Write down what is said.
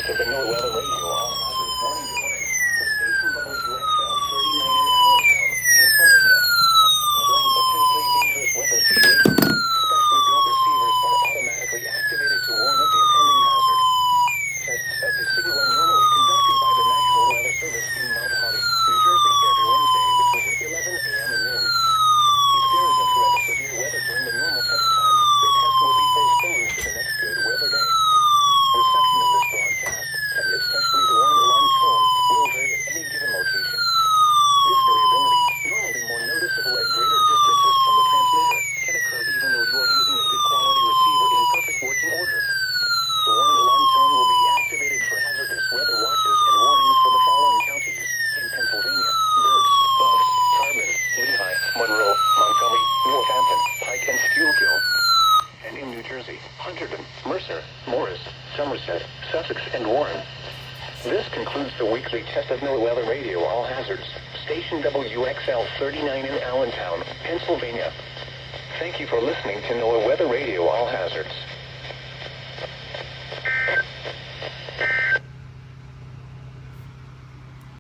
test of the NOAA weather radio all hazards warning device for station WXL39 in Allentown, Pennsylvania. During potentially dangerous weather situations, specially built receivers are automatically activated to warn of the impending hazard. Tests of the signal are normally conducted by the National Weather Service in Mount Holly, New Jersey, every Wednesday between 11 a.m. and noon. If there is a threat of severe weather during the normal test time, the test will be postponed to the next good weather day. Reception of this broadcast, and especially the warning alarm tone, will vary at any given location. This variability, normally more noticeable at greater distances from the transmitter, can occur even though you are using a good quality receiver in perfect working order. The warning alarm tone will be activated for hazardous weather watches and warnings for the following counties in Pennsylvania: Berks, Bucks, Carbon, Lehigh, Monroe, Montgomery, Northampton, Pike, and Schuylkill. And in New Jersey, Hunterdon, Mercer, Morris, Somerset, Sussex, and Warren. This concludes the weekly test of NOAA Weather Radio All Hazards, station WXL39 in Allentown, Pennsylvania. Thank you for listening to NOAA Weather Radio All Hazards.